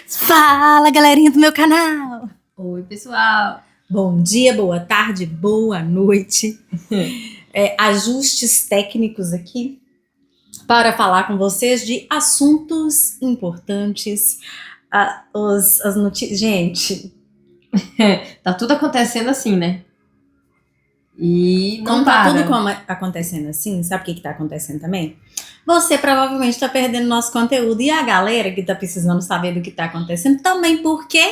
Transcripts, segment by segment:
Fala, galerinha do meu canal! Oi, pessoal! Bom dia, boa tarde, boa noite. Ajustes técnicos aqui para falar com vocês de assuntos importantes. As notícias. Gente, Tá tudo acontecendo assim, né? E não como tá para. tudo acontecendo assim, sabe o que tá acontecendo também? Você provavelmente está perdendo nosso conteúdo e a galera que tá precisando saber do que tá acontecendo também, porque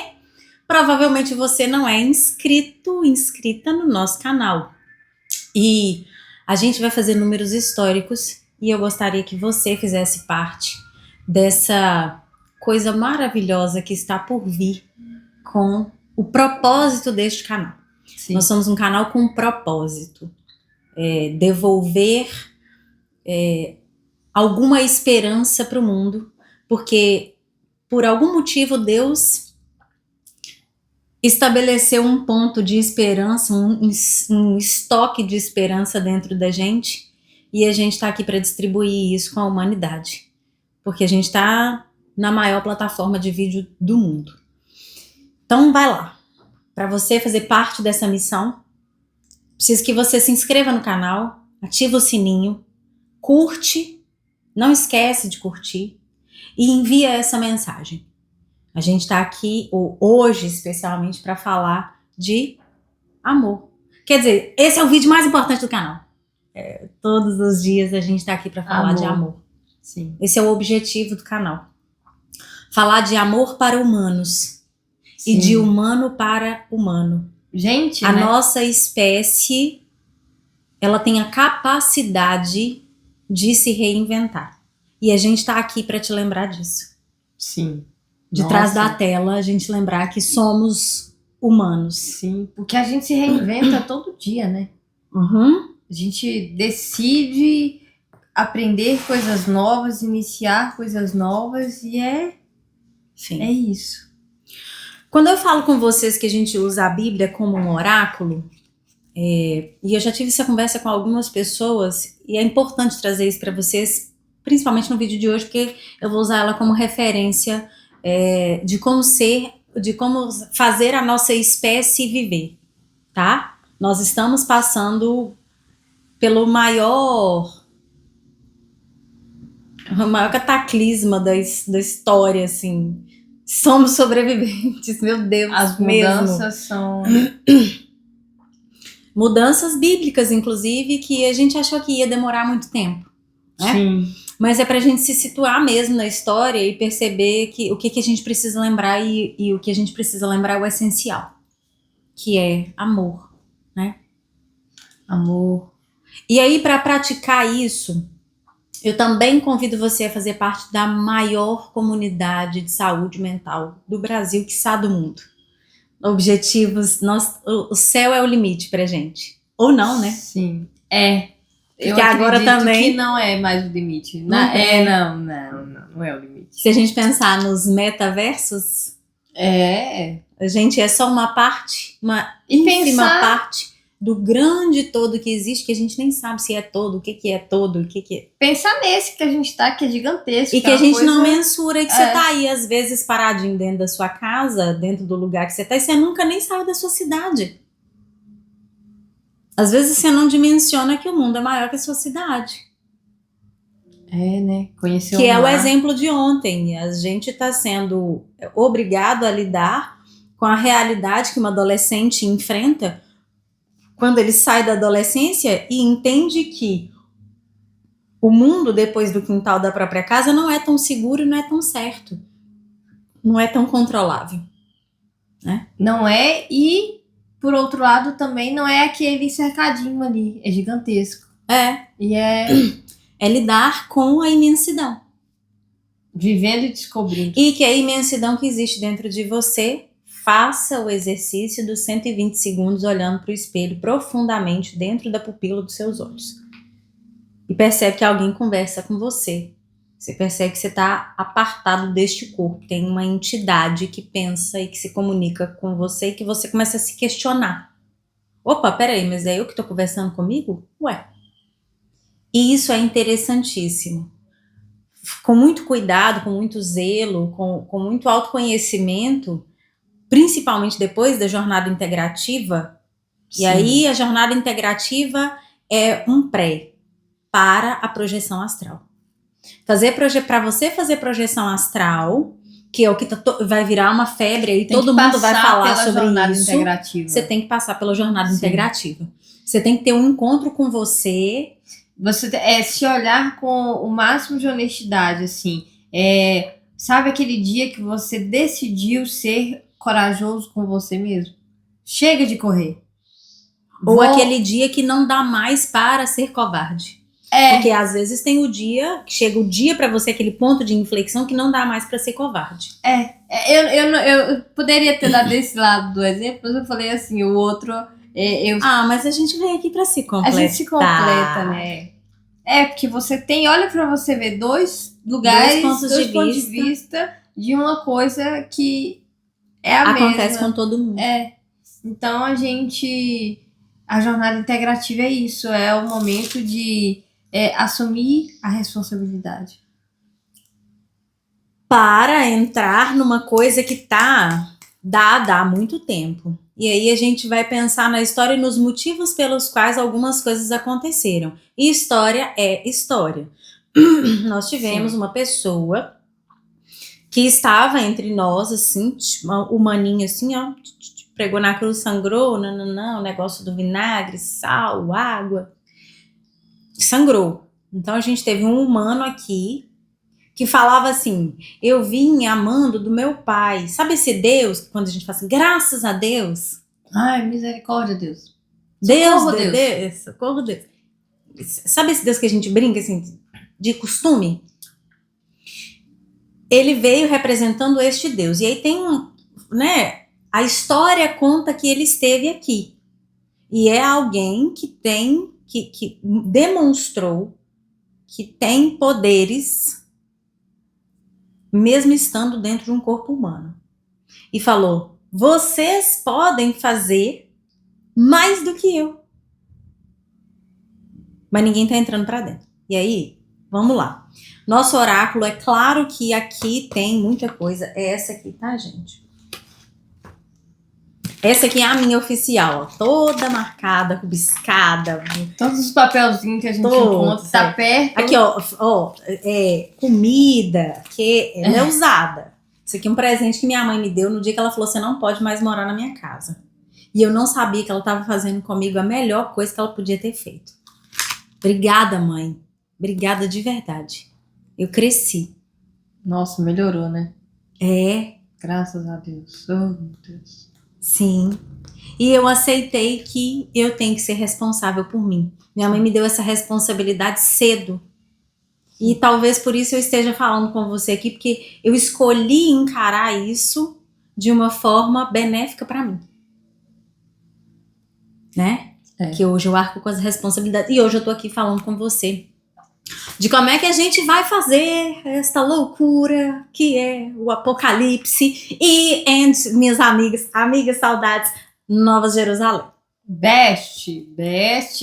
provavelmente você não é inscrita no nosso canal. E a gente vai fazer números históricos e eu gostaria que você fizesse parte dessa coisa maravilhosa que está por vir com o propósito deste canal. Sim. Nós somos um canal com um propósito. Devolver alguma esperança para o mundo, porque por algum motivo Deus estabeleceu um ponto de esperança, um estoque de esperança dentro da gente, e a gente está aqui para distribuir isso com a humanidade, porque a gente está na maior plataforma de vídeo do mundo. Então vai lá, para você fazer parte dessa missão, preciso que você se inscreva no canal, ativa o sininho, curte, não esquece de curtir e envia essa mensagem. A gente está aqui hoje especialmente para falar de amor. Quer dizer, esse é o vídeo mais importante do canal. Todos os dias a gente está aqui para falar de amor. Sim. Esse é o objetivo do canal. Falar de amor para humanos. Sim. E de humano para humano. Gente, a nossa espécie, ela tem a capacidade de se reinventar. E a gente está aqui para te lembrar disso. Sim. De trás da tela, a gente lembrar que somos humanos. Sim, porque a gente se reinventa todo dia, né? Uhum. A gente decide aprender coisas novas, iniciar coisas novas e Sim. É isso. Quando eu falo com vocês que a gente usa a Bíblia como um oráculo, e eu já tive essa conversa com algumas pessoas, e é importante trazer isso para vocês, principalmente no vídeo de hoje, porque eu vou usar ela como referência de como fazer a nossa espécie viver, tá? Nós estamos passando pelo maior cataclisma da história, assim. Somos sobreviventes, meu Deus. As mudanças são mudanças bíblicas, inclusive, que a gente achou que ia demorar muito tempo, né? Sim. Mas é pra gente se situar mesmo na história e perceber que o que a gente precisa lembrar e o que a gente precisa lembrar é o essencial, que é amor, né? Amor. E aí, para praticar isso, eu também convido você a fazer parte da maior comunidade de saúde mental do Brasil, quiçá do mundo. Objetivos, o céu é o limite pra gente. Ou não, né? Sim. Porque agora também que não é mais o limite. Não é o limite. Se a gente pensar nos metaversos, a gente é só uma parte, uma ínfima parte do grande todo que existe, que a gente nem sabe se é todo, o que é todo, o que é. Pensar nesse que a gente tá, que é gigantesco. E que a gente não mensura, e que você tá aí, às vezes, paradinho dentro da sua casa, dentro do lugar que você tá, e você nunca nem saiu da sua cidade. Às vezes você não dimensiona que o mundo é maior que a sua cidade. Né? Conhecer que é o exemplo de ontem. A gente está sendo obrigado a lidar com a realidade que uma adolescente enfrenta quando ele sai da adolescência e entende que o mundo depois do quintal da própria casa não é tão seguro e não é tão certo. Não é tão controlável. Né? Não é, e por outro lado também não é aquele cercadinho ali. É gigantesco. E é lidar com a imensidão. Vivendo e descobrindo. E que a imensidão que existe dentro de você, faça o exercício dos 120 segundos olhando para o espelho profundamente dentro da pupila dos seus olhos. E percebe que alguém conversa com você. Você percebe que você está apartado deste corpo. Tem uma entidade que pensa e que se comunica com você e que você começa a se questionar. Opa, peraí, mas é eu que estou conversando comigo? Ué. E isso é interessantíssimo. com muito cuidado, com muito zelo, com muito autoconhecimento, principalmente depois da jornada integrativa. Sim. E aí a jornada integrativa é um pré para a projeção astral. Para você fazer projeção astral, que é o que vai virar uma febre aí, todo mundo vai falar sobre isso. Integrativa. Você tem que passar pela jornada integrativa. Você tem que ter um encontro com você. Você se olhar com o máximo de honestidade, assim. Sabe aquele dia que você decidiu ser corajoso com você mesmo? Chega de correr. Ou aquele dia que não dá mais para ser covarde. Porque às vezes tem o dia, chega o dia pra você, aquele ponto de inflexão que não dá mais pra ser covarde. Eu poderia ter dado esse lado do exemplo, mas eu falei assim, o outro... mas a gente vem aqui pra se completar. A gente se completa, né? Porque você olha pra você ver dois lugares, dois pontos de vista de uma coisa que é a mesma. Acontece com todo mundo. Então a jornada integrativa é isso, é o momento de assumir a responsabilidade. Para entrar numa coisa que tá dada há muito tempo. E aí a gente vai pensar na história e nos motivos pelos quais algumas coisas aconteceram. E história é história. Nós tivemos uma pessoa que estava entre nós, assim, o maninho assim, ó, pregou na cruz, sangrou, o negócio do vinagre, sal, água, sangrou. Então a gente teve um humano aqui que falava assim, eu vim amando do meu pai. Sabe esse Deus, quando a gente fala assim, graças a Deus? Ai, misericórdia, Deus. Socorro, Deus. Sabe esse Deus que a gente brinca, assim, de costume? Ele veio representando este Deus. E aí tem a história conta que ele esteve aqui. E é alguém que que demonstrou que tem poderes mesmo estando dentro de um corpo humano. E falou, vocês podem fazer mais do que eu. Mas ninguém tá entrando pra dentro. E aí, vamos lá. Nosso oráculo, é claro que aqui tem muita coisa. É essa aqui, tá, gente? Essa aqui é a minha oficial, ó, toda marcada, rabiscada. Todos os papelzinhos que a gente encontra, tá perto. Aqui, ó, comida, que ela é usada. Isso aqui é um presente que minha mãe me deu no dia que ela falou, você não pode mais morar na minha casa. E eu não sabia que ela estava fazendo comigo a melhor coisa que ela podia ter feito. Obrigada, mãe. Obrigada de verdade. Eu cresci. Nossa, melhorou, né? Graças a Deus. Oh, meu Deus. Sim. E eu aceitei que eu tenho que ser responsável por mim. Minha mãe me deu essa responsabilidade cedo. E talvez por isso eu esteja falando com você aqui, porque eu escolhi encarar isso de uma forma benéfica para mim. Né? Que hoje eu arco com as responsabilidades. E hoje eu tô aqui falando com você de como é que a gente vai fazer esta loucura que é o apocalipse e minhas amigas saudades, Nova Jerusalém. Best,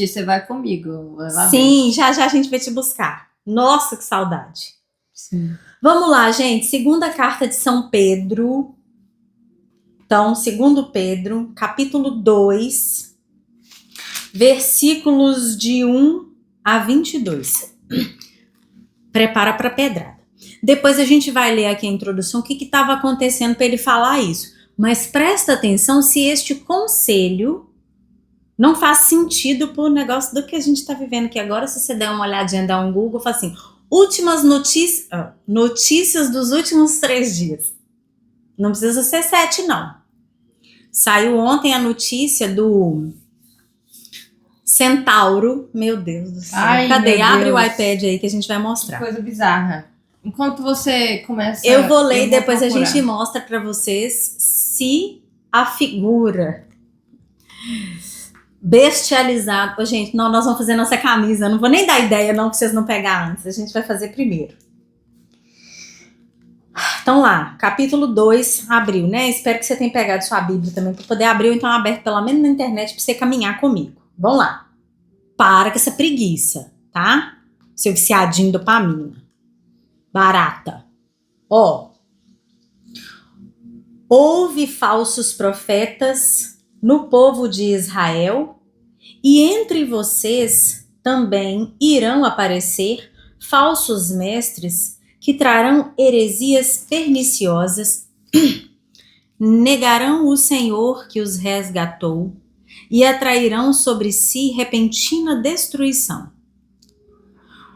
você vai comigo. Sim, já a gente vai te buscar. Nossa, que saudade. Sim. Vamos lá, gente. Segunda carta de São Pedro. Então, 2 Pedro, capítulo 2, versículos de 1 a 22. Prepara para pedrada. Depois a gente vai ler aqui a introdução, o que estava acontecendo para ele falar isso. Mas presta atenção se este conselho não faz sentido pro negócio do que a gente está vivendo aqui agora. Se você der uma olhadinha, dá um Google, fala assim, últimas notícias dos últimos 3 dias. Não precisa ser 7, não. Saiu ontem a notícia do Centauro, meu Deus do céu. Ai, cadê? Abre o iPad aí que a gente vai mostrar. Que coisa bizarra. Enquanto você começa... Eu vou ler e depois a gente mostra pra vocês se a figura bestializada... Ô, gente, não, nós vamos fazer nossa camisa. Eu não vou nem dar ideia não, pra vocês não pegar antes. A gente vai fazer primeiro. Então lá, capítulo 2, abriu, né? Espero que você tenha pegado sua Bíblia também pra poder abrir ou então aberto pelo menos na internet pra você caminhar comigo. Vamos lá. Para com essa preguiça, tá? Seu viciadinho dopamina. barata. Ó, houve falsos profetas no povo de Israel, e entre vocês também irão aparecer falsos mestres que trarão heresias perniciosas, negarão o Senhor que os resgatou e atrairão sobre si repentina destruição.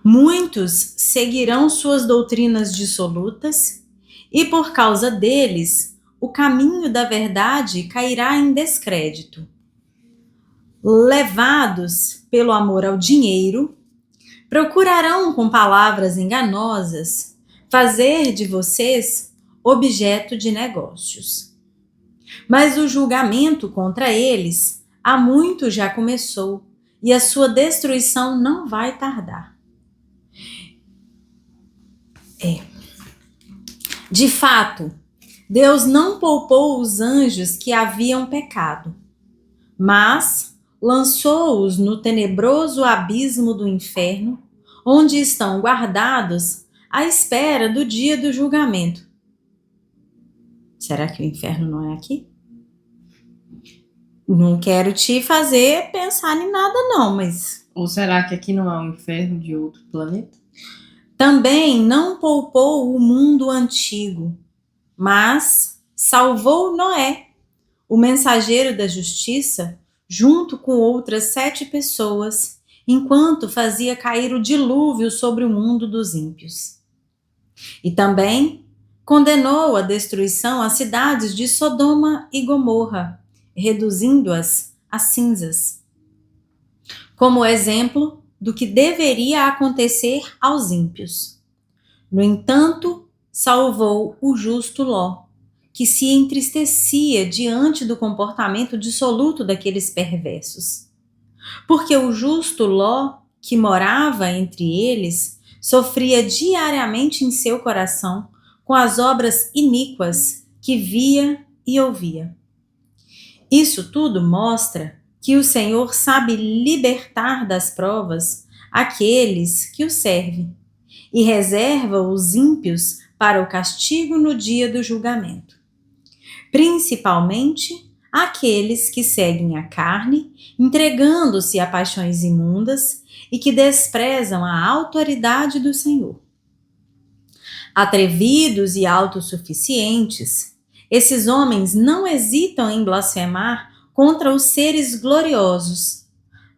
Muitos seguirão suas doutrinas dissolutas, e por causa deles, o caminho da verdade cairá em descrédito. Levados pelo amor ao dinheiro, procurarão com palavras enganosas fazer de vocês objeto de negócios. Mas o julgamento contra eles há muito já começou, e a sua destruição não vai tardar. De fato, Deus não poupou os anjos que haviam pecado, mas lançou-os no tenebroso abismo do inferno, onde estão guardados à espera do dia do julgamento. Será que o inferno não é aqui? Não quero te fazer pensar em nada não, mas... Ou será que aqui não é um inferno de outro planeta? Também não poupou o mundo antigo, mas salvou Noé, o mensageiro da justiça, junto com outras 7 pessoas, enquanto fazia cair o dilúvio sobre o mundo dos ímpios. E também condenou à destruição as cidades de Sodoma e Gomorra, reduzindo-as a cinzas, como exemplo do que deveria acontecer aos ímpios. No entanto, salvou o justo Ló, que se entristecia diante do comportamento dissoluto daqueles perversos. Porque o justo Ló, que morava entre eles, sofria diariamente em seu coração com as obras iníquas que via e ouvia. Isso tudo mostra que o Senhor sabe libertar das provas aqueles que o servem e reserva os ímpios para o castigo no dia do julgamento, principalmente aqueles que seguem a carne, entregando-se a paixões imundas e que desprezam a autoridade do Senhor. Atrevidos e autossuficientes, esses homens não hesitam em blasfemar contra os seres gloriosos,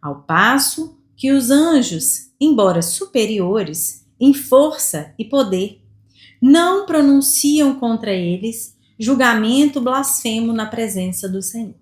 ao passo que os anjos, embora superiores em força e poder, não pronunciam contra eles julgamento blasfemo na presença do Senhor.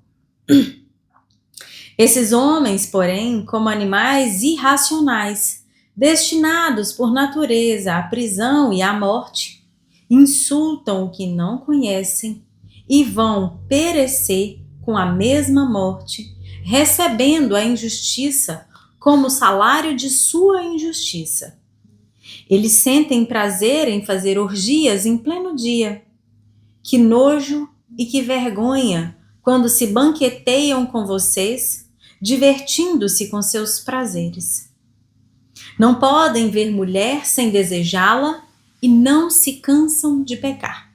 Esses homens, porém, como animais irracionais, destinados por natureza à prisão e à morte, insultam o que não conhecem e vão perecer com a mesma morte, recebendo a injustiça como salário de sua injustiça. Eles sentem prazer em fazer orgias em pleno dia. Que nojo e que vergonha quando se banqueteiam com vocês, divertindo-se com seus prazeres. Não podem ver mulher sem desejá-la e não se cansam de pecar.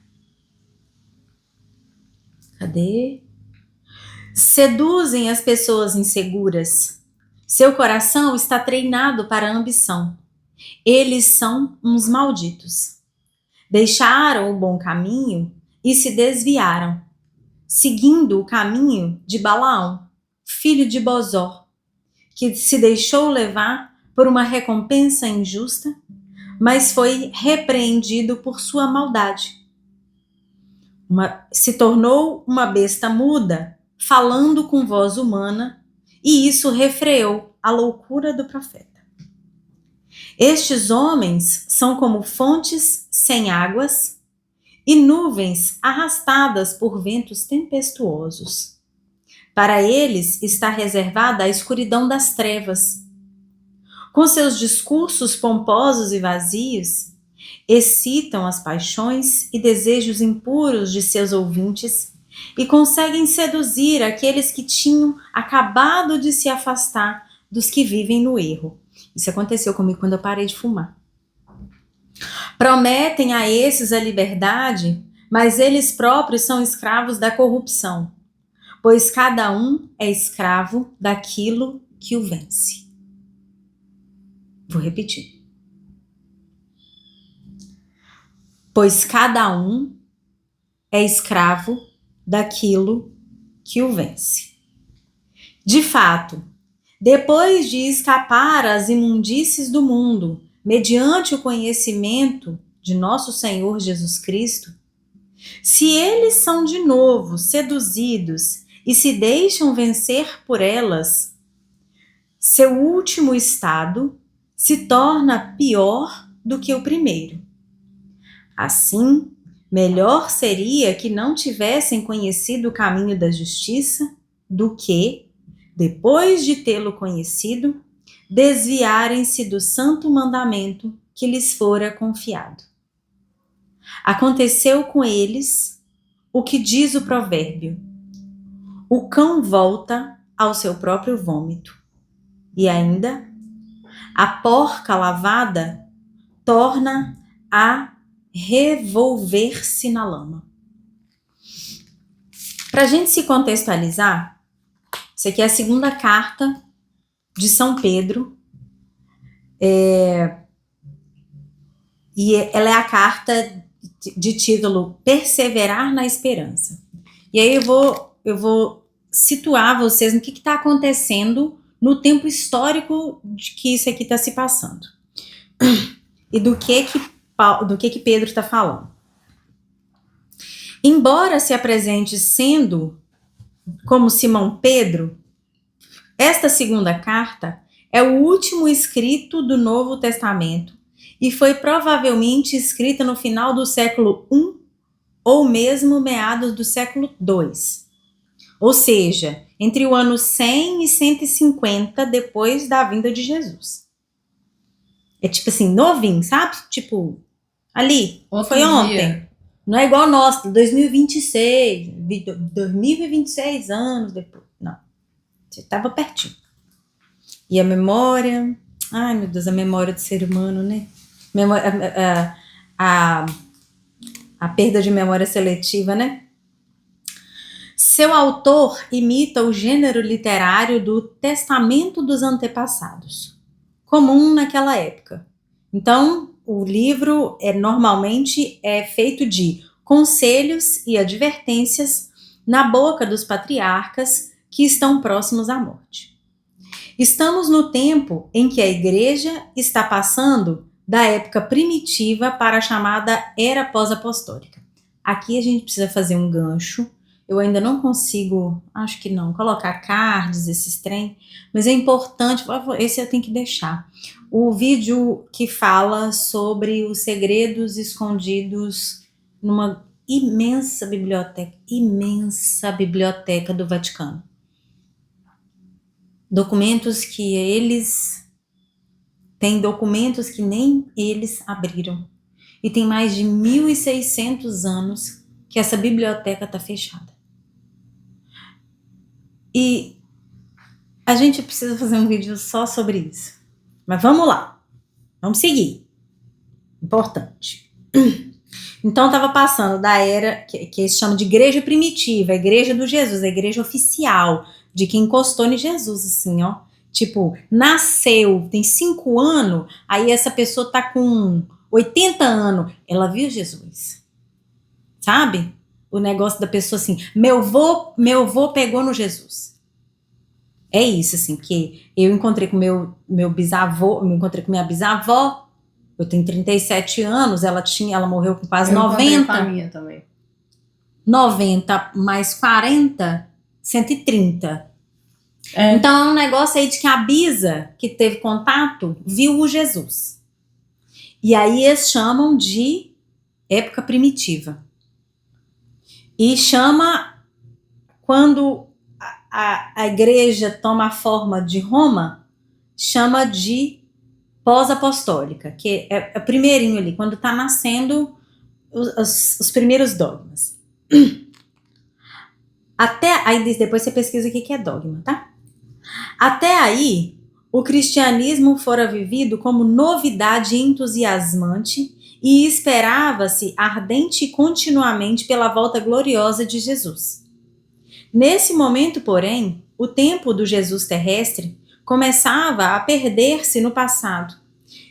Cadê? Seduzem as pessoas inseguras. Seu coração está treinado para a ambição. Eles são uns malditos. Deixaram o bom caminho e se desviaram, seguindo o caminho de Balaão, filho de Bozor, que se deixou levar por uma recompensa injusta, mas foi repreendido por sua maldade. Se tornou uma besta muda, falando com voz humana, e isso refreou a loucura do profeta. Estes homens são como fontes sem águas e nuvens arrastadas por ventos tempestuosos. Para eles está reservada a escuridão das trevas. Com seus discursos pomposos e vazios, excitam as paixões e desejos impuros de seus ouvintes e conseguem seduzir aqueles que tinham acabado de se afastar dos que vivem no erro. Isso aconteceu comigo quando eu parei de fumar. Prometem a esses a liberdade, mas eles próprios são escravos da corrupção, pois cada um é escravo daquilo que o vence. Vou repetir. Pois cada um é escravo daquilo que o vence. De fato, depois de escapar às imundícies do mundo, mediante o conhecimento de nosso Senhor Jesus Cristo, se eles são de novo seduzidos e se deixam vencer por elas, seu último estado se torna pior do que o primeiro. Assim, melhor seria que não tivessem conhecido o caminho da justiça do que, depois de tê-lo conhecido, desviarem-se do santo mandamento que lhes fora confiado. Aconteceu com eles o que diz o provérbio: o cão volta ao seu próprio vômito. E ainda, a porca lavada torna a revolver-se na lama. Para a gente se contextualizar, isso aqui é a segunda carta de São Pedro, e ela é a carta de título Perseverar na Esperança. E aí eu vou situar vocês no que está acontecendo no tempo histórico de que isso aqui está se passando. E do que Pedro está falando. Embora se apresente sendo como Simão Pedro, esta segunda carta é o último escrito do Novo Testamento e foi provavelmente escrita no final do século I ou mesmo meados do século II. Ou seja, entre o ano 100 e 150 depois da vinda de Jesus. É tipo assim, novinho, sabe? Tipo, ali, foi ontem. Não é igual nós, 2026 anos depois. Não, você estava pertinho. E a memória, ai meu Deus, a memória do ser humano, né? A perda de memória seletiva, né? Seu autor imita o gênero literário do testamento dos antepassados, comum naquela época. Então, o livro normalmente é feito de conselhos e advertências na boca dos patriarcas que estão próximos à morte. Estamos no tempo em que a igreja está passando da época primitiva para a chamada era pós-apostólica. Aqui a gente precisa fazer um gancho. Eu ainda não consigo, acho que não, colocar cards, esses trem, mas é importante, esse eu tenho que deixar. O vídeo que fala sobre os segredos escondidos numa imensa biblioteca do Vaticano. Documentos que tem documentos que nem eles abriram. E tem mais de 1.600 anos que essa biblioteca está fechada. E a gente precisa fazer um vídeo só sobre isso. Mas vamos lá. Vamos seguir. Importante. Então estava passando da era que eles chamam de igreja primitiva, a igreja do Jesus, a igreja oficial, de quem encostou em Jesus, assim, ó. Tipo, nasceu, tem 5 anos, aí essa pessoa tá com 80 anos, ela viu Jesus. Sabe? O negócio da pessoa assim, meu vô pegou no Jesus. É isso, assim, que eu encontrei com meu bisavô, eu encontrei com minha bisavó, eu tenho 37 anos, ela morreu com quase 90. Com a minha também. 90 mais 40, 130. Então é um negócio aí de que a bisa que teve contato viu o Jesus. E aí eles chamam de época primitiva. E chama, quando a igreja toma a forma de Roma, chama de pós-apostólica, que é o primeirinho ali, quando está nascendo os primeiros dogmas. Aí depois você pesquisa o que é dogma, tá? Até aí, o cristianismo fora vivido como novidade entusiasmante e esperava-se ardente e continuamente pela volta gloriosa de Jesus. Nesse momento, porém, o tempo do Jesus terrestre começava a perder-se no passado,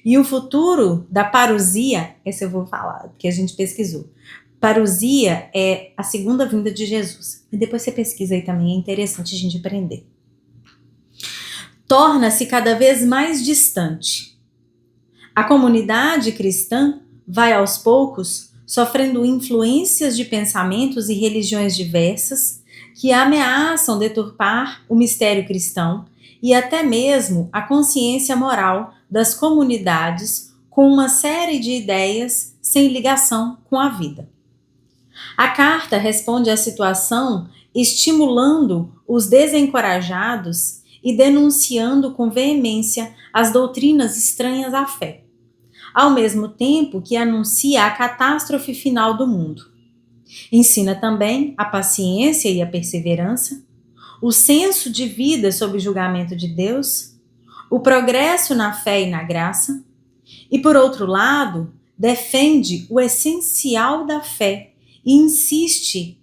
e o futuro da parousia, esse eu vou falar, porque a gente pesquisou. Parousia é a segunda vinda de Jesus. E depois você pesquisa aí também, é interessante a gente aprender. Torna-se cada vez mais distante. A comunidade cristã vai aos poucos sofrendo influências de pensamentos e religiões diversas que ameaçam deturpar o mistério cristão e até mesmo a consciência moral das comunidades com uma série de ideias sem ligação com a vida. A carta responde à situação estimulando os desencorajados e denunciando com veemência as doutrinas estranhas à fé, ao mesmo tempo que anuncia a catástrofe final do mundo. Ensina também a paciência e a perseverança, o senso de vida sob o julgamento de Deus, o progresso na fé e na graça, e, por outro lado, defende o essencial da fé e insiste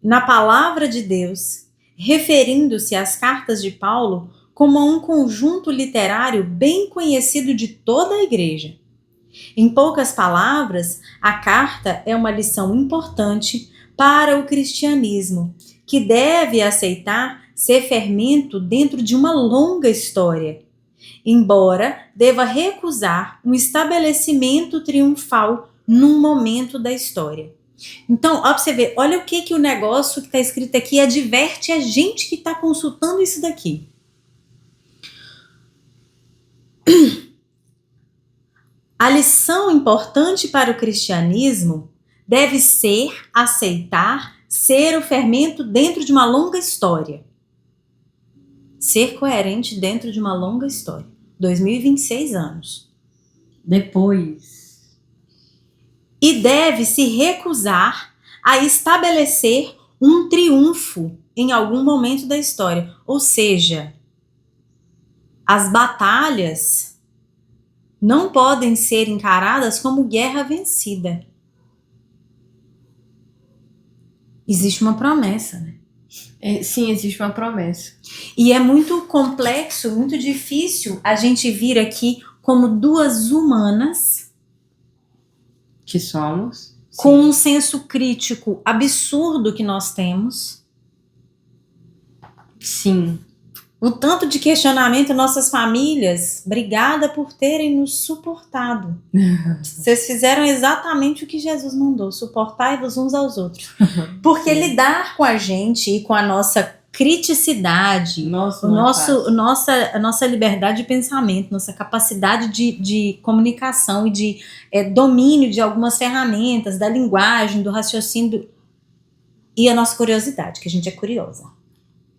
na palavra de Deus, referindo-se às cartas de Paulo como a um conjunto literário bem conhecido de toda a igreja. Em poucas palavras, a carta é uma lição importante para o cristianismo, que deve aceitar ser fermento dentro de uma longa história, embora deva recusar um estabelecimento triunfal num momento da história. Então, ó, pra você ver, olha o que o negócio que está escrito aqui adverte a gente que está consultando isso daqui. A lição importante para o cristianismo deve ser aceitar ser o fermento dentro de uma longa história. Ser coerente dentro de uma longa história. 2026 anos. Depois. E deve se recusar a estabelecer um triunfo em algum momento da história. Ou seja, as batalhas não podem ser encaradas como guerra vencida. Existe uma promessa, né? Sim, existe uma promessa. E é muito complexo, muito difícil a gente vir aqui como duas humanas que somos, com um senso crítico absurdo que nós temos. Sim. O tanto de questionamento nossas famílias, obrigada por terem nos suportado. Vocês fizeram exatamente o que Jesus mandou, suportai-vos uns aos outros. Porque lidar com a gente e com a nossa criticidade, a nossa liberdade de pensamento, nossa capacidade de comunicação e de domínio de algumas ferramentas, da linguagem, do raciocínio, e a nossa curiosidade, que a gente é curiosa.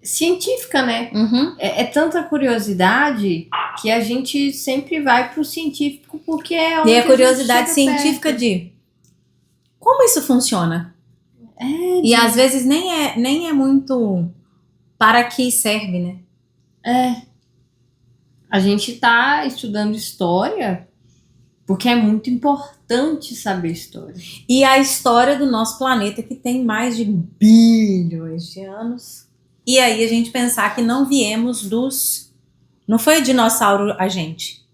Científica, né? Uhum. É tanta curiosidade que a gente sempre vai pro científico porque é onde e a curiosidade a gente científica perto. de como isso funciona. E às vezes nem é muito para que serve, né? A gente tá estudando história porque é muito importante saber história. E a história do nosso planeta, que tem mais de bilhões de anos. E aí a gente pensar que não viemos dos... Não foi dinossauro a gente.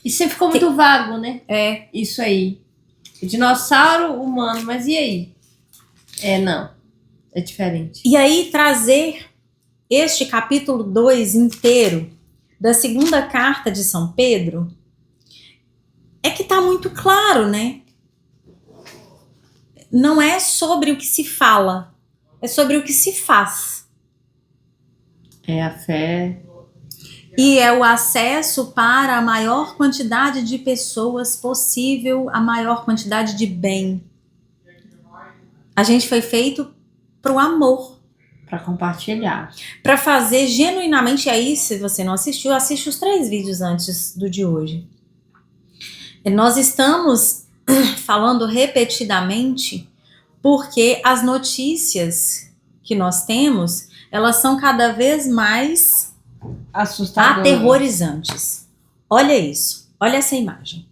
E sempre ficou muito vago, né? Isso aí. Dinossauro humano, mas e aí? Não. É diferente. E aí trazer este capítulo 2 inteiro da segunda carta de São Pedro é que tá muito claro, né? Não é sobre o que se fala, é sobre o que se faz. É a fé. E é o acesso para a maior quantidade de pessoas possível, a maior quantidade de bem. A gente foi feito para o amor. Para compartilhar. Para fazer genuinamente. E aí, se você não assistiu, assiste os 3 vídeos antes do de hoje. Nós estamos falando repetidamente porque as notícias que nós temos, elas são cada vez mais assustadoras, aterrorizantes. Olha isso, olha essa imagem.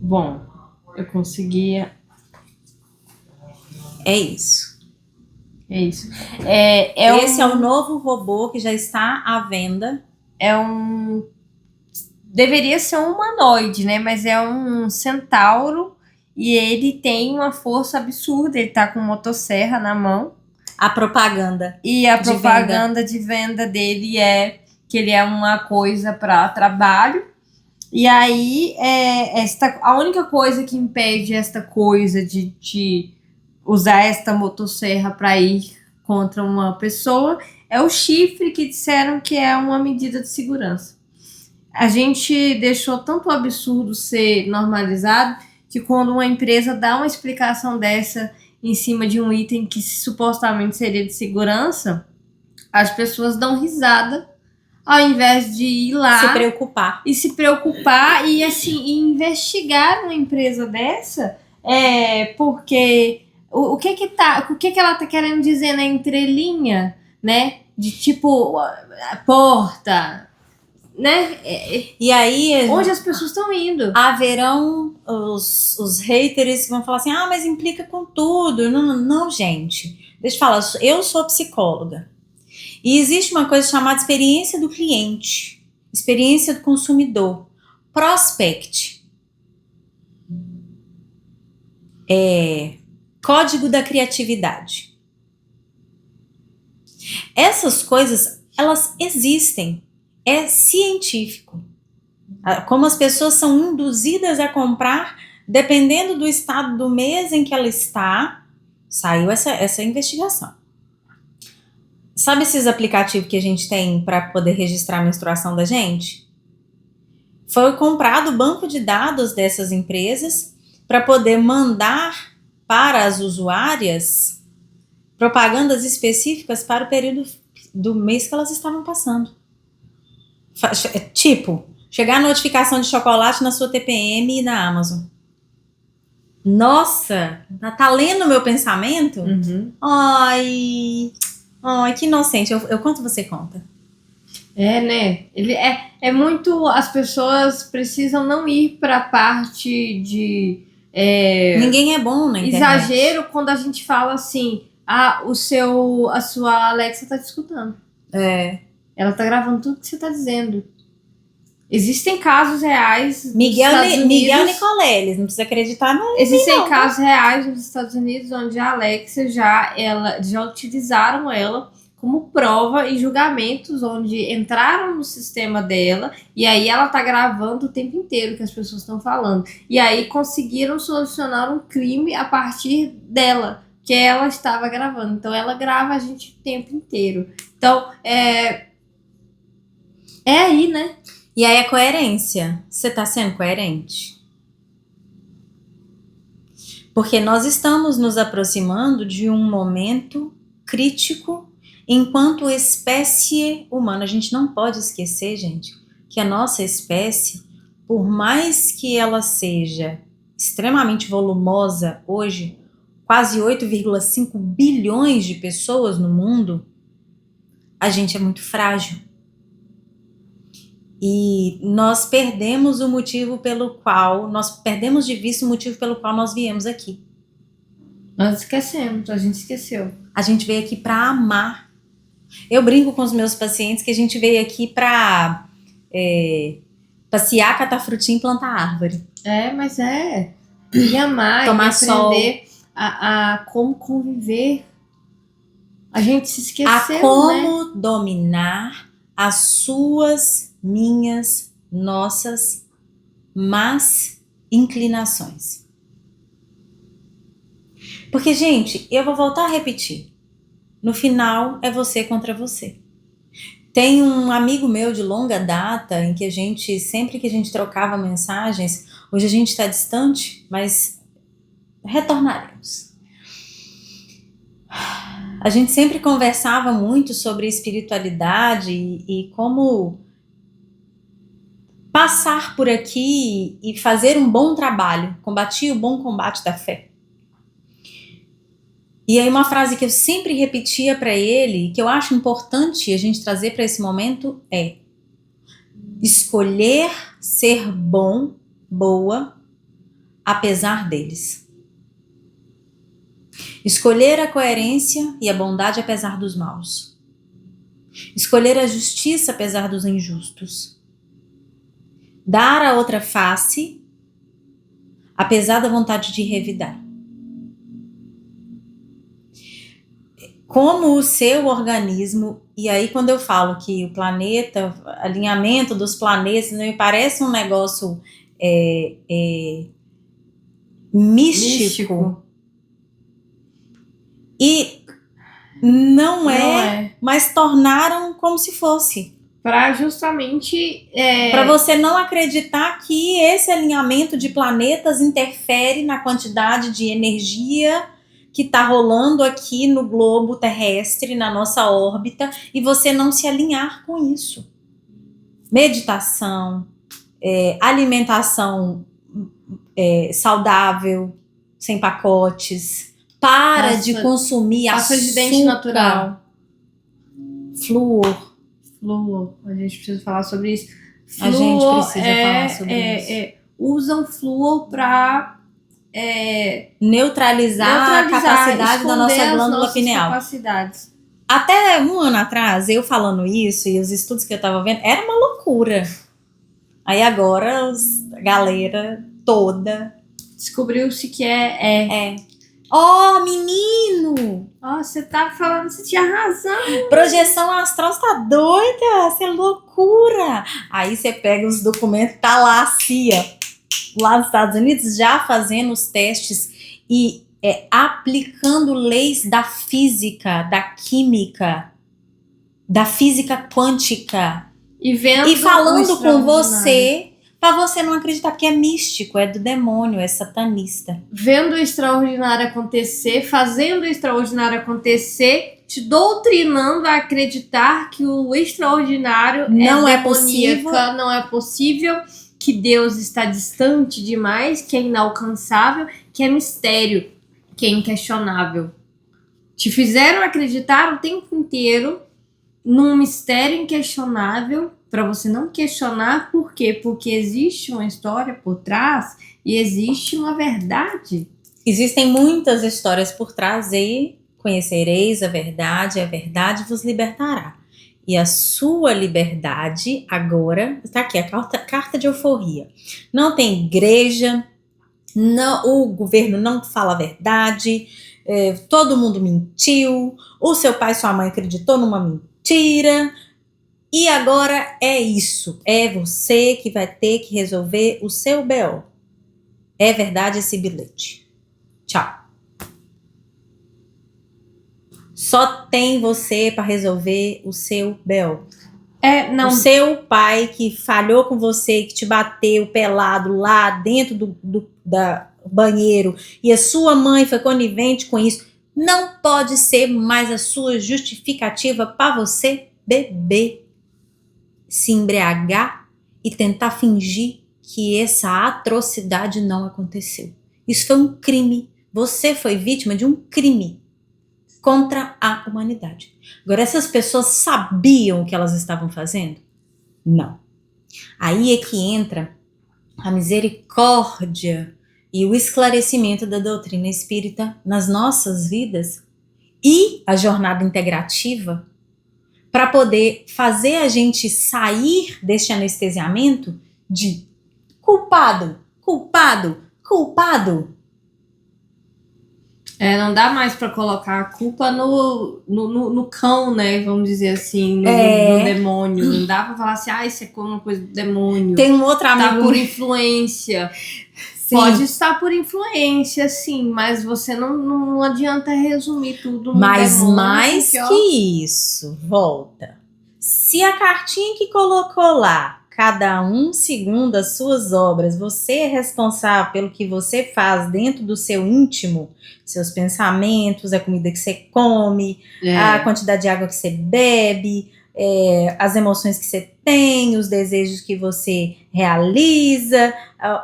Bom, eu conseguia. É isso. É isso. Esse é o novo robô que já está à venda. Deveria ser um humanoide, né? Mas é um centauro e ele tem uma força absurda. Ele tá com motosserra na mão. A propaganda. E a de propaganda de venda dele é que ele é uma coisa para trabalho. E aí, a única coisa que impede esta coisa de usar esta motosserra para ir contra uma pessoa é o chifre, que disseram que é uma medida de segurança. A gente deixou tanto absurdo ser normalizado que quando uma empresa dá uma explicação dessa em cima de um item que supostamente seria de segurança, as pessoas dão risada ao invés de ir lá se preocupar e assim investigar uma empresa dessa, porque o que ela tá querendo dizer na entrelinha, né? De tipo a porta, né? E aí, onde as pessoas estão indo. Haverão os haters que vão falar assim, mas implica com tudo. Não, não, gente. Deixa eu falar, eu sou psicóloga. E existe uma coisa chamada experiência do cliente, experiência do consumidor, prospect. Código da criatividade. Essas coisas, elas existem. É científico. Como as pessoas são induzidas a comprar, dependendo do estado do mês em que ela está, saiu essa investigação. Sabe esses aplicativos que a gente tem para poder registrar a menstruação da gente? Foi comprado o banco de dados dessas empresas para poder mandar para as usuárias propagandas específicas para o período do mês que elas estavam passando. Tipo, chegar a notificação de chocolate na sua TPM e na Amazon. Nossa, tá lendo o meu pensamento? Uhum. Ai, que inocente. Eu conto, você conta. Né? Ele é muito. As pessoas precisam não ir para a parte de. Ninguém é bom na internet. Exagero quando a gente fala assim: a sua Alexa tá te escutando. Ela tá gravando tudo que você tá dizendo. Existem casos reais. Miguel Nicoleles, não precisa acreditar no. Existem casos reais nos Estados Unidos onde a Alexa já utilizaram ela como prova em julgamentos onde entraram no sistema dela e aí ela tá gravando o tempo inteiro que as pessoas estão falando. E aí conseguiram solucionar um crime a partir dela, que ela estava gravando. Então ela grava a gente o tempo inteiro. Então, aí, né? E aí a coerência. Você tá sendo coerente? Porque nós estamos nos aproximando de um momento crítico enquanto espécie humana. A gente não pode esquecer, gente, que a nossa espécie, por mais que ela seja extremamente volumosa hoje, quase 8,5 bilhões de pessoas no mundo, a gente é muito frágil. E nós perdemos o motivo pelo qual, nós perdemos de vista o motivo pelo qual nós viemos aqui. Nós esquecemos, a gente esqueceu. A gente veio aqui para amar. Eu brinco com os meus pacientes que a gente veio aqui para passear, catar frutinha e plantar árvore. Mas e amar, tomar e aprender a como conviver. A gente se esqueceu, a como dominar as suas, minhas, nossas más inclinações. Porque, gente, eu vou voltar a repetir. No final, é você contra você. Tem um amigo meu de longa data em que sempre que a gente trocava mensagens, hoje a gente está distante, mas retornaremos. A gente sempre conversava muito sobre espiritualidade e como passar por aqui e fazer um bom trabalho, combater o bom combate da fé. E aí uma frase que eu sempre repetia para ele, que eu acho importante a gente trazer para esse momento escolher ser bom, boa, apesar deles. Escolher a coerência e a bondade apesar dos maus. Escolher a justiça apesar dos injustos. Dar a outra face apesar da vontade de revidar. Como o seu organismo, e aí quando eu falo que o planeta, alinhamento dos planetas, me parece um negócio místico. E não é, mas tornaram como se fosse. Para justamente... Para você não acreditar que esse alinhamento de planetas interfere na quantidade de energia que está rolando aqui no globo terrestre, na nossa órbita, e você não se alinhar com isso. Meditação, alimentação saudável, sem pacotes, de consumir açúcar, pasta de dente natural, flúor. A gente precisa falar sobre isso. A gente precisa falar sobre isso. Usam flúor para neutralizar a capacidade da nossa glândula pineal. Capacidades. Até um ano atrás, eu falando isso e os estudos que eu tava vendo, era uma loucura. Aí agora a galera toda descobriu-se que Oh, menino! Você tá falando, você tinha razão. Projeção astral, você tá doida? Isso é loucura. Aí você pega os documentos, tá lá a CIA, lá nos Estados Unidos, já fazendo os testes e aplicando leis da física, da química, da física quântica. E falando com você, pra você não acreditar, porque é místico, é do demônio, é satanista. Vendo o extraordinário acontecer, fazendo o extraordinário acontecer, te doutrinando a acreditar que o extraordinário não é possível, não é possível, que Deus está distante demais, que é inalcançável, que é mistério, que é inquestionável. Te fizeram acreditar o tempo inteiro num mistério inquestionável, para você não questionar. Por quê? Porque existe uma história por trás e existe uma verdade. Existem muitas histórias por trás e conhecereis a verdade vos libertará. E a sua liberdade agora, está aqui, a carta de euforia. Não tem igreja, o governo não fala a verdade, todo mundo mentiu, o seu pai e sua mãe acreditou numa mentira. E agora é isso, é você que vai ter que resolver o seu BO. É verdade esse bilhete. Tchau. Só tem você para resolver o seu BO. Não. O seu pai que falhou com você, que te bateu pelado lá dentro do banheiro, e a sua mãe foi conivente com isso, não pode ser mais a sua justificativa para você beber, se embriagar e tentar fingir que essa atrocidade não aconteceu. Isso foi um crime. Você foi vítima de um crime contra a humanidade. Agora, essas pessoas sabiam o que elas estavam fazendo? Não. Aí é que entra a misericórdia e o esclarecimento da doutrina espírita nas nossas vidas e a jornada integrativa para poder fazer a gente sair deste anestesiamento de culpado. Não dá mais para colocar a culpa no cão, né? Vamos dizer assim, no demônio. Não dá para falar assim, isso é uma coisa do demônio. Tem um outro amigo. Tá por influência. Sim. Pode estar por influência, sim, mas você não adianta resumir tudo no mas demônio. Mais que isso, volta. Se a cartinha que colocou lá, cada um segundo as suas obras, você é responsável pelo que você faz dentro do seu íntimo, seus pensamentos, a comida que você come, a quantidade de água que você bebe, as emoções que você tem, os desejos que você realiza,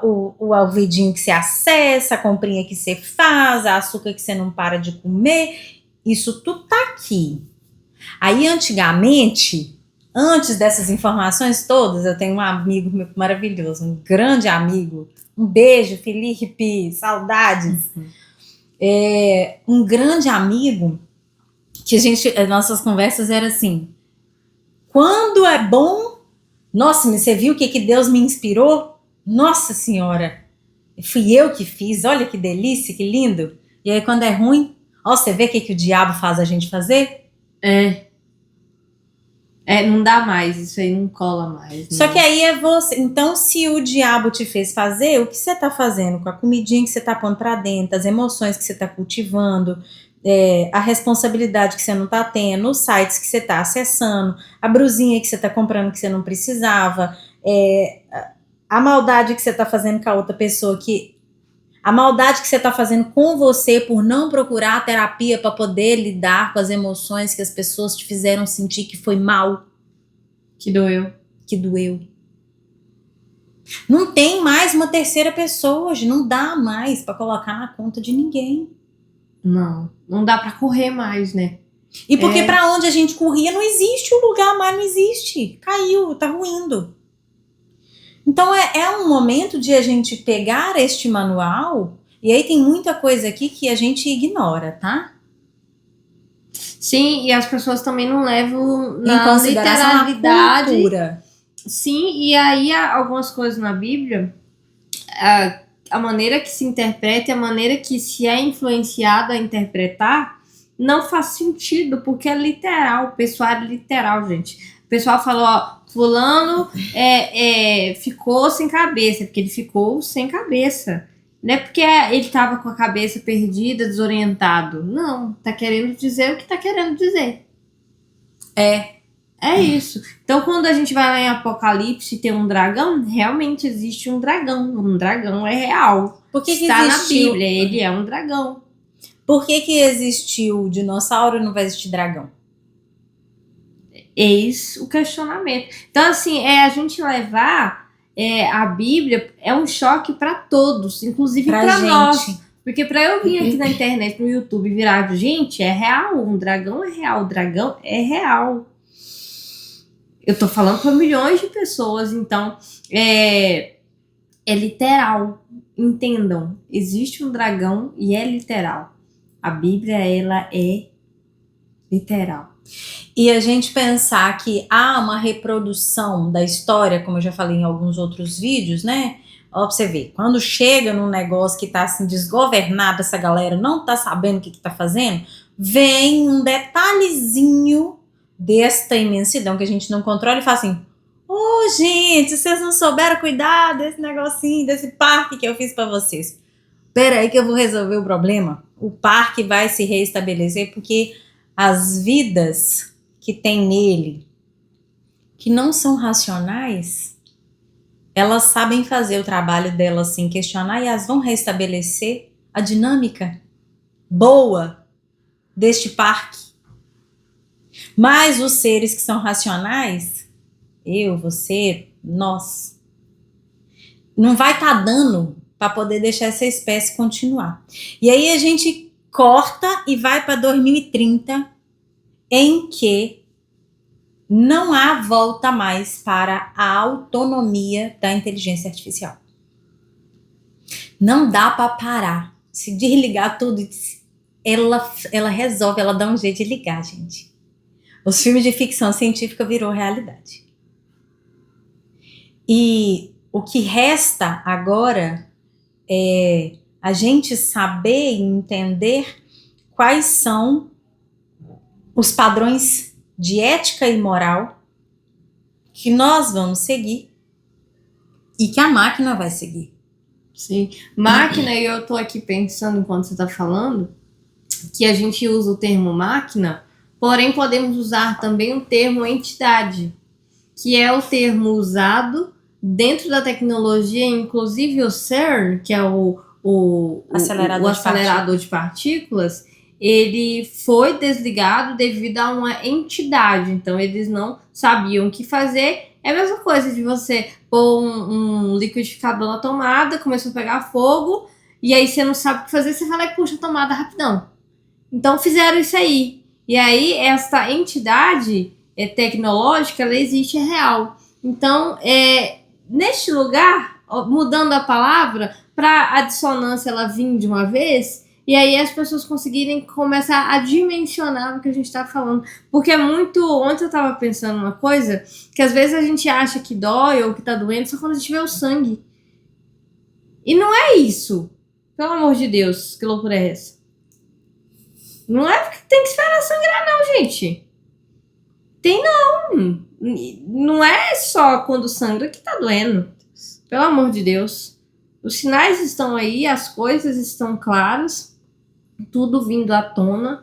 o ouvidinho que você acessa, a comprinha que você faz, a açúcar que você não para de comer, isso tudo tá aqui. Aí antigamente, Antes dessas informações todas, eu tenho um amigo maravilhoso, um grande amigo. Um beijo, Felipe, saudades. Um grande amigo que as nossas conversas eram assim, quando é bom, nossa, você viu o que Deus me inspirou? Nossa Senhora, fui eu que fiz, olha que delícia, que lindo. E aí quando é ruim, ó, você vê o que o diabo faz a gente fazer? Não dá mais, isso aí não cola mais. Só que aí é você. Então, se o diabo te fez fazer, o que você tá fazendo com a comidinha que você tá pondo pra dentro, as emoções que você tá cultivando, a responsabilidade que você não tá tendo, os sites que você tá acessando, a brusinha que você tá comprando que você não precisava, a maldade que você tá fazendo com a outra pessoa, a maldade que você tá fazendo com você por não procurar a terapia para poder lidar com as emoções que as pessoas te fizeram sentir que foi mal. Que doeu. Que doeu. Não tem mais uma terceira pessoa hoje, não dá mais para colocar na conta de ninguém. Não dá para correr mais, né? E porque para onde a gente corria não existe o lugar mais, não existe. Caiu, tá ruindo. Então é um momento de a gente pegar este manual, e aí tem muita coisa aqui que a gente ignora, tá? Sim, e as pessoas também não levam Em consideração a cultura. Sim, e aí há algumas coisas na Bíblia, a maneira que se interpreta, a maneira que se é influenciado a interpretar, não faz sentido, porque é literal, o pessoal é literal, gente. O pessoal falou, ó, fulano ficou sem cabeça, porque ele ficou sem cabeça. Não é porque ele tava com a cabeça perdida, desorientado. Não, tá querendo dizer o que tá querendo dizer. É isso. Então, quando a gente vai lá em Apocalipse e tem um dragão, realmente existe um dragão. Um dragão é real. Por que está existiu? Na Bíblia, ele é um dragão. Por que existiu dinossauro e não vai existir dragão? Eis o questionamento. Então, assim, a gente levar a Bíblia é um choque para todos, inclusive para nós. Porque para eu vir aqui na internet, no YouTube, virar, gente, é real, um dragão é real, o dragão é real. Eu tô falando para milhões de pessoas, então é literal. Entendam, existe um dragão e é literal. A Bíblia, ela é literal. E a gente pensar que há uma reprodução da história, como eu já falei em alguns outros vídeos, né? Ó, pra você ver, quando chega num negócio que tá assim desgovernado, essa galera não tá sabendo o que tá fazendo, vem um detalhezinho desta imensidão que a gente não controla e fala assim, gente, vocês não souberam cuidar desse negocinho, desse parque que eu fiz pra vocês. Pera aí que eu vou resolver o problema. O parque vai se reestabelecer porque as vidas que tem nele, que não são racionais, elas sabem fazer o trabalho delas sem questionar e elas vão restabelecer a dinâmica boa deste parque. Mas os seres que são racionais, eu, você, nós, não vai estar dando para poder deixar essa espécie continuar. E aí a gente corta e vai para 2030, em que não há volta mais para a autonomia da inteligência artificial. Não dá para parar. Se desligar tudo, ela resolve, ela dá um jeito de ligar, gente. Os filmes de ficção científica virou realidade. E o que resta agora é a gente saber e entender quais são os padrões de ética e moral que nós vamos seguir e que a máquina vai seguir. Sim, máquina, e eu tô aqui pensando enquanto você tá falando, que a gente usa o termo máquina, porém podemos usar também o termo entidade, que é o termo usado dentro da tecnologia, inclusive o CERN, que é o acelerador de partículas, ele foi desligado devido a uma entidade. Então, eles não sabiam o que fazer. É a mesma coisa de você pôr um liquidificador na tomada, começou a pegar fogo, e aí você não sabe o que fazer, você vai lá e puxa a tomada rapidão. Então, fizeram isso aí. E aí, essa entidade, tecnológica, ela existe, é real. Então, neste lugar, mudando a palavra, para a dissonância ela vir de uma vez, e aí as pessoas conseguirem começar a dimensionar o que a gente está falando. Porque é muito... Ontem eu estava pensando uma coisa, que às vezes a gente acha que dói ou que tá doendo só quando a gente vê o sangue. E não é isso. Pelo amor de Deus, que loucura é essa? Não é porque tem que esperar sangrar, não, gente. Tem não. Não é só quando sangra que tá doendo. Pelo amor de Deus. Os sinais estão aí, as coisas estão claras, tudo vindo à tona,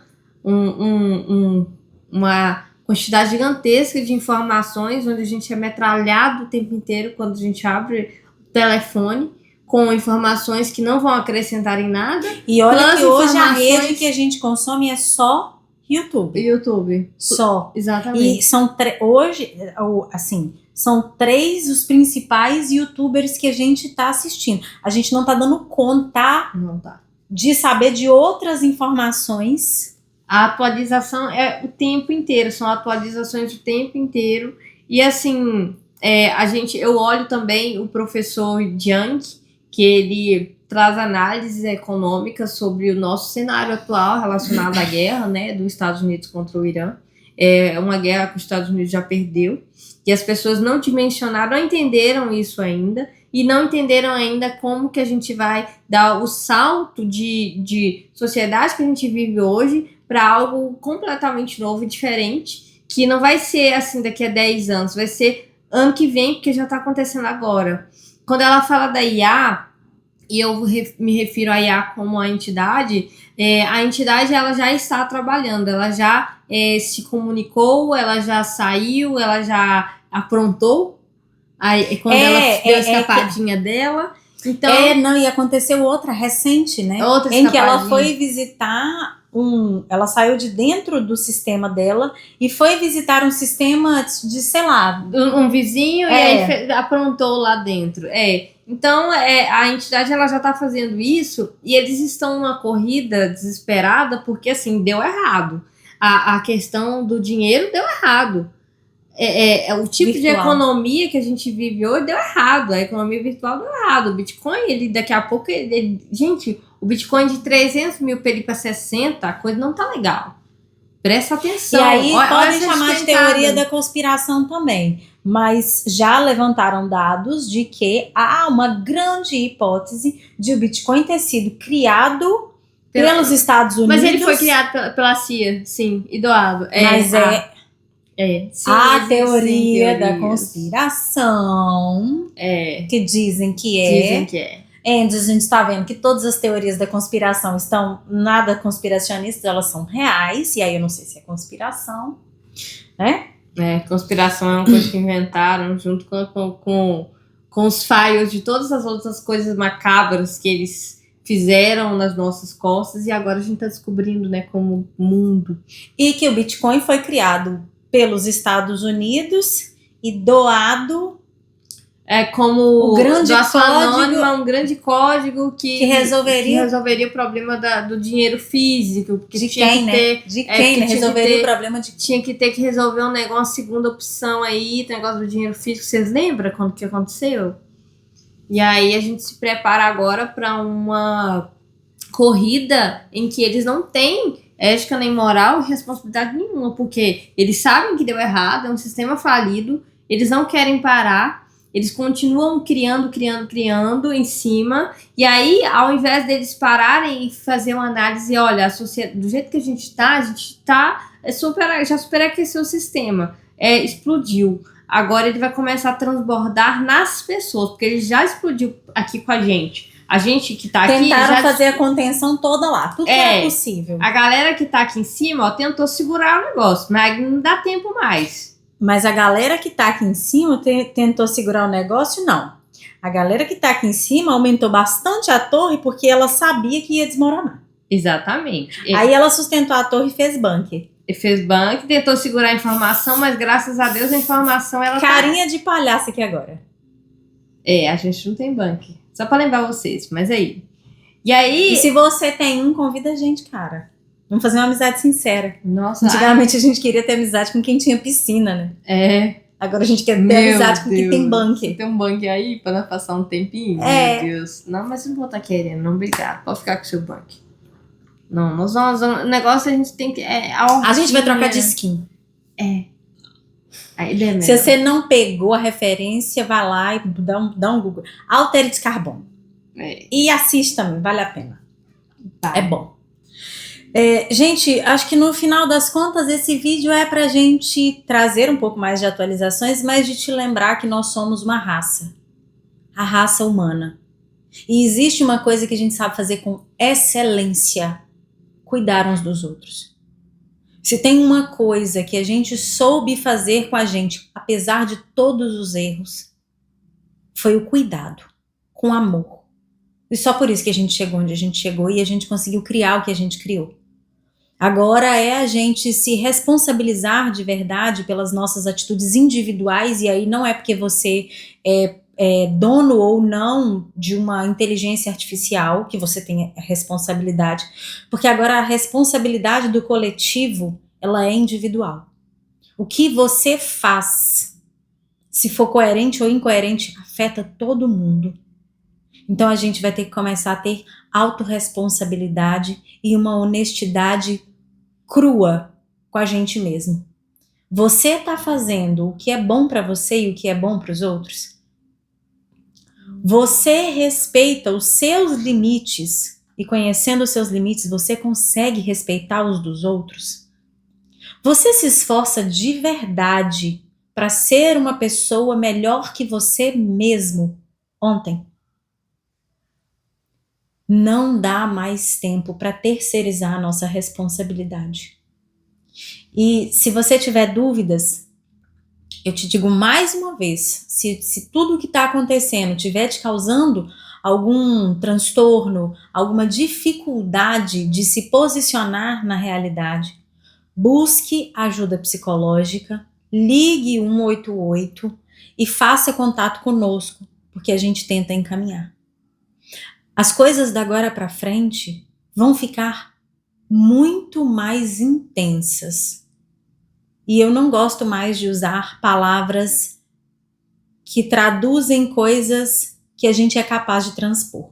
uma quantidade gigantesca de informações, onde a gente é metralhado o tempo inteiro quando a gente abre o telefone, com informações que não vão acrescentar em nada. E olha que hoje a rede que a gente consome é só YouTube. Só. Exatamente. E são hoje, assim, são 3 os principais YouTubers que a gente tá assistindo. A gente não tá dando conta de saber de outras informações. A atualização é o tempo inteiro, são atualizações o tempo inteiro. E assim, eu olho também o professor Jiang, que ele traz análises econômicas sobre o nosso cenário atual relacionado à guerra, né, dos Estados Unidos contra o Irã. É uma guerra que os Estados Unidos já perdeu, e as pessoas não dimensionaram, não entenderam isso ainda, e não entenderam ainda como que a gente vai dar o salto de sociedade que a gente vive hoje para algo completamente novo e diferente, que não vai ser assim daqui a 10 anos, vai ser ano que vem, porque já está acontecendo agora. Quando ela fala da IA, e eu me refiro à IA como a entidade ela já está trabalhando, ela já se comunicou, ela já saiu, ela já aprontou, aí, quando ela deu a escapadinha dela. Então, e aconteceu outra recente, né? Outra em que ela foi visitar ela saiu de dentro do sistema dela e foi visitar um sistema de, sei lá... Um vizinho e aí aprontou lá dentro. Então, a entidade ela já está fazendo isso e eles estão numa corrida desesperada porque, assim, deu errado. A questão do dinheiro deu errado. O tipo virtual de economia que a gente vive hoje deu errado. A economia virtual deu errado. O Bitcoin, daqui a pouco... gente, o Bitcoin de 300 mil para ele para 60, a coisa não tá legal. Presta atenção. E aí podem chamar de teoria da conspiração também. Mas já levantaram dados de que há uma grande hipótese de o Bitcoin ter sido criado pelos Estados Unidos. Mas ele foi criado pela CIA, sim, e doado. Mas sim, a teoria da conspiração, que dizem que é. Dizem que é. A gente está vendo que todas as teorias da conspiração estão nada conspiracionistas, elas são reais, e aí eu não sei se é conspiração, né? Conspiração é uma coisa que inventaram junto com os falhos de todas as outras coisas macabras que eles fizeram nas nossas costas, e agora a gente está descobrindo, né, como mundo. E que o Bitcoin foi criado pelos Estados Unidos e doado como o grande código, um grande código que resolveria o problema do dinheiro físico. Porque de quem, né? De quem, né? Resolveria o problema de... Tinha que ter que resolver um negócio, uma segunda opção aí, o negócio do dinheiro físico. Vocês lembram quando que aconteceu? E aí a gente se prepara agora para uma corrida em que eles não têm ética nem moral e responsabilidade nenhuma, porque eles sabem que deu errado, é um sistema falido, eles não querem parar. Eles continuam criando em cima. E aí, ao invés deles pararem e fazer uma análise, olha, a sociedade, do jeito que a gente tá já superaqueceu o sistema. Explodiu. Agora ele vai começar a transbordar nas pessoas, porque ele já explodiu aqui com a gente. A gente que tá aqui... Tentaram fazer a contenção toda lá, tudo que era possível. A galera que tá aqui em cima, tentou segurar o negócio, mas não dá tempo mais. Mas a galera que tá aqui em cima tentou segurar o negócio, não. A galera que tá aqui em cima aumentou bastante a torre porque ela sabia que ia desmoronar. Exatamente. Aí ela sustentou a torre e fez bunker. Tentou segurar a informação, mas graças a Deus a informação ela Carinha de palhaço aqui agora. A gente não tem bunker. Só pra lembrar vocês, mas aí. E aí... E se você tem convida a gente, cara. Vamos fazer uma amizade sincera. Nossa, Antigamente a gente queria ter amizade com quem tinha piscina, né? é. Agora a gente quer ter Meu amizade com quem tem Deus. bunker. Tem um bunker aí pra nós passar um tempinho? É. Meu Deus. Não, mas eu não vou estar querendo, não, obrigado. Pode ficar com o seu bunker. Não, nós vamos. O negócio a gente tem que. A gente vai trocar de skin. A ideia é Se melhor. você não pegou a referência, vai lá e dá um Google. Altere de carbono. E assista também, vale a pena. Tá. É bom. Gente, acho que no final das contas esse vídeo é pra gente trazer um pouco mais de atualizações, mas de te lembrar que nós somos uma raça. A raça humana. E existe uma coisa que a gente sabe fazer com excelência: cuidar uns dos outros. Se tem uma coisa que a gente soube fazer com a gente, apesar de todos os erros, foi o cuidado, com amor. E só por isso que a gente chegou onde a gente chegou e a gente conseguiu criar o que a gente criou. Agora é a gente se responsabilizar de verdade pelas nossas atitudes individuais, e aí não é porque você é dono ou não de uma inteligência artificial que você tem a responsabilidade, porque agora a responsabilidade do coletivo, ela é individual. O que você faz, se for coerente ou incoerente, afeta todo mundo. Então a gente vai ter que começar a ter autorresponsabilidade e uma honestidade crua com a gente mesmo. Você tá fazendo o que é bom para você e o que é bom para os outros? Você respeita os seus limites e, conhecendo os seus limites, você consegue respeitar os dos outros? Você se esforça de verdade para ser uma pessoa melhor que você mesmo ontem? Não dá mais tempo para terceirizar a nossa responsabilidade. E se você tiver dúvidas, eu te digo mais uma vez, se tudo o que está acontecendo estiver te causando algum transtorno, alguma dificuldade de se posicionar na realidade, busque ajuda psicológica, ligue 188 e faça contato conosco, porque a gente tenta encaminhar. As coisas da agora para frente vão ficar muito mais intensas. E eu não gosto mais de usar palavras que traduzem coisas que a gente é capaz de transpor.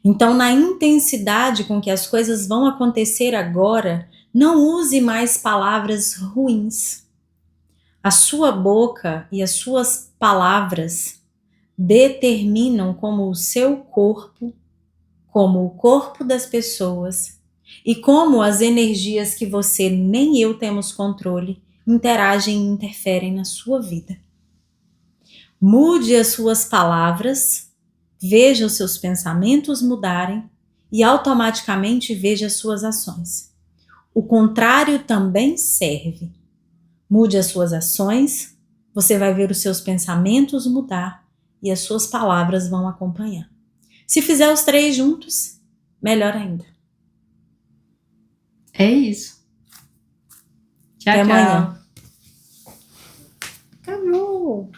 Então, na intensidade com que as coisas vão acontecer agora, não use mais palavras ruins. A sua boca e as suas palavras determinam como o seu corpo, como o corpo das pessoas e como as energias que você nem eu temos controle interagem e interferem na sua vida. Mude as suas palavras, veja os seus pensamentos mudarem e automaticamente veja as suas ações. O contrário também serve. Mude as suas ações, você vai ver os seus pensamentos mudar e as suas palavras vão acompanhar. Se fizer os três juntos, melhor ainda. É isso. Tchau, Até tchau. amanhã. Acabou.